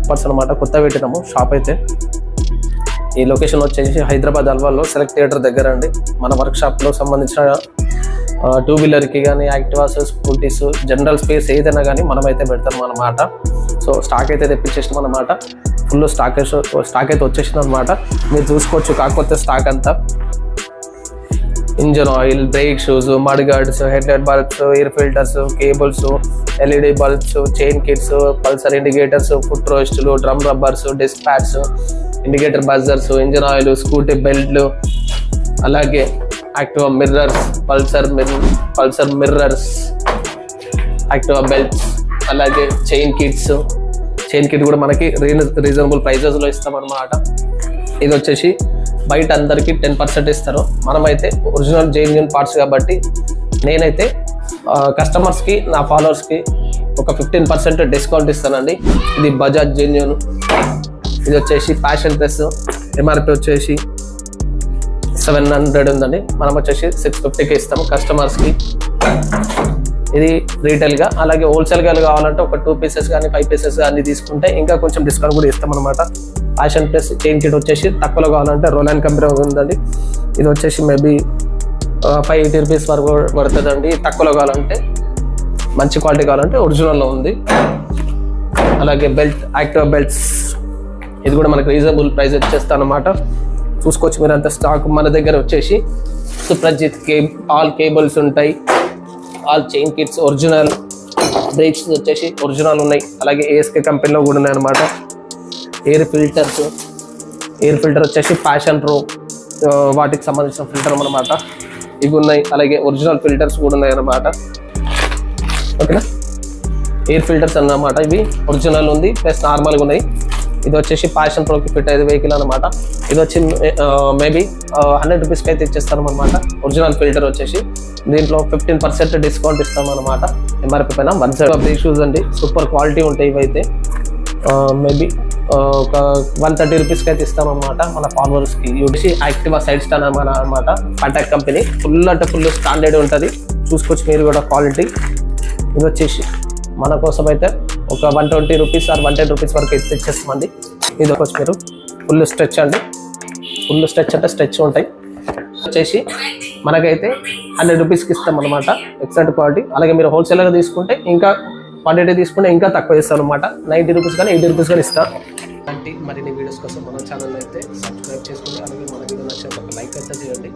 Person అనమాట, కొత్త పెట్టినాము షాప్ అయితే. ఈ లొకేషన్ వచ్చేసి హైదరాబాద్ అల్వాల్లో సెలెక్ట్ థియేటర్ దగ్గర అండి. మన వర్క్ షాప్లో సంబంధించిన 2 వీలర్కి కానీ, యాక్టివాస్, స్కూటీస్, జనరల్ స్పేస్ ఏదైనా కానీ మనమైతే పెడతాం అన్నమాట. సో స్టాక్ అయితే తెప్పించేసాం అన్నమాట. ఫుల్ స్టాక్ అయితే వచ్చేసింది అనమాట. మీరు చూసుకోవచ్చు. కాకపోతే స్టాక్ అంతా engine oil, brake shoes, mud guards, head light bulbs, air filters, cables, LED bulbs, chain kits, Pulsar indicators, foot రోస్టులు, drum rubbers, disc pads, indicator buzzers, engine oil, Scooty బెల్ట్లు, అలాగే Activa mirrors, Pulsar mirrors, Activa belts, అలాగే chain kit కూడా మనకి reasonable ప్రైజెస్లో ఇస్తామన్నమాట. ఇది వచ్చేసి బయట అందరికీ 10% ఇస్తారు. మనమైతే ఒరిజినల్ జెన్యూన్ పార్ట్స్ కాబట్టి నేనైతే కస్టమర్స్కి, నా ఫాలోవర్స్కి ఒక 15% డిస్కౌంట్ ఇస్తానండి. ఇది బజాజ్ జెన్యూన్. ఇది వచ్చేసి ప్యాషన్ ప్లస్, MRP వచ్చేసి 700 ఉందండి. మనం వచ్చేసి 650కి ఇస్తాము కస్టమర్స్కి. ఇది రీటైల్గా. అలాగే హోల్సేల్గా కావాలంటే ఒక 2 పీసెస్ కానీ 5 పీసెస్ కానీ తీసుకుంటే ఇంకా కొంచెం డిస్కౌంట్ కూడా ఇస్తాం అనమాట. ఫ్యాషన్ ప్లస్ చైన్ కిట్ వచ్చేసి తక్కువలో కావాలంటే రోలాన్ కంపెనీ ఉందండి. ఇది వచ్చేసి మేబీ 580 రూపీస్ వరకు పడుతుందండి. తక్కువలో కావాలంటే, మంచి క్వాలిటీ కావాలంటే ఒరిజినల్లో ఉంది. అలాగే బెల్ట్, యాక్టివా బెల్ట్స్, ఇది కూడా మనకు రీజనబుల్ ప్రైస్ వచ్చేస్తాను అనమాట. చూసుకోవచ్చు మీరు అంత స్టాక్. మన దగ్గర వచ్చేసి సుప్రజిత్ ఆల్ కేబుల్స్ ఉంటాయి, all chain kits original, brakes వచ్చేసి ఒరిజినల్ ఉన్నాయి. అలాగే ASK కంపెనీలో కూడా ఉన్నాయి అనమాట. ఎయిర్ ఫిల్టర్ వచ్చేసి ప్యాషన్ ప్రో వాటికి సంబంధించిన ఫిల్టర్ అనమాట. ఇవి ఉన్నాయి. అలాగే ఒరిజినల్ ఫిల్టర్స్ కూడా ఉన్నాయి అన్నమాట. ఓకేనా, ఎయిర్ ఫిల్టర్స్ అన్నమాట. ఇవి ఒరిజినల్ ఉంది ప్లస్ నార్మల్గా ఉన్నాయి. ఇది వచ్చేసి ప్యాషన్ ప్రోకి ఫిట్ అయ్యే వెహికల్ అనమాట. ఇది వచ్చి మేబీ 100 రూపీస్కి అయితే ఇచ్చేస్తాం అనమాట. ఒరిజినల్ ఫిల్టర్ వచ్చేసి దీంట్లో 15% డిస్కౌంట్ ఇస్తాం అనమాట. MRP పైన 1 సెట్ ఆఫ్ షూస్ అండి. సూపర్ క్వాలిటీ ఉంటాయి ఇవైతే. మేబీ ఒక 130 రూపీస్కి అయితే ఇస్తామన్నమాట మన ఫాలోవర్స్కి. వచ్చి యాక్టివా సైడ్ స్టాండ్ అనమాట, కాంటాక్ట్ కంపెనీ. ఫుల్ అంటే ఫుల్ స్టాండర్డ్ ఉంటుంది. చూసుకోవచ్చు మీరు కూడా క్వాలిటీ. ఇది వచ్చేసి మన కోసం అయితే ఒక 120 రూపీస్ ఆర్ 110 రూపీస్ వరకు అయితే ఇచ్చేస్తామండి. ఇది వచ్చి మీరు ఫుల్ స్ట్రెచ్ అండి. ఫుల్ స్ట్రెచ్ అంటే స్ట్రెచ్ ఉంటాయి. వచ్చేసి మనకైతే 100 రూపీస్కి ఇస్తాం అనమాట. Excellent quality. అలాగే మీరు హోల్సేల్గా తీసుకుంటే ఇంకా క్వాంటిటీ తీసుకుంటే ఇంకా తక్కువ ఇస్తాను అనమాట. 90 రూపీస్ కానీ 80 రూపీస్ కానీ ఇస్తాను. అలాంటి మరిన్ని వీడియోస్ కోసం మన ఛానల్ అయితే సబ్స్క్రైబ్ చేసుకోండి. అలాగే మన వీడియో నచ్చినట్టు ఒక లైక్ అయితే చేయండి.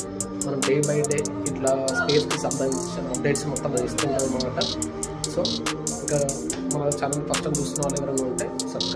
మనం డే బై డే ఇట్లా స్పేస్కి సంబంధించిన అప్డేట్స్ మొత్తం ఇస్తుంటాం అనమాట. సో ఇంకా మన ఛానల్ ఫస్ట్ టైం చూస్తున్న వాళ్ళు ఎవరైనా ఉంటే సబ్స్క్రైబ్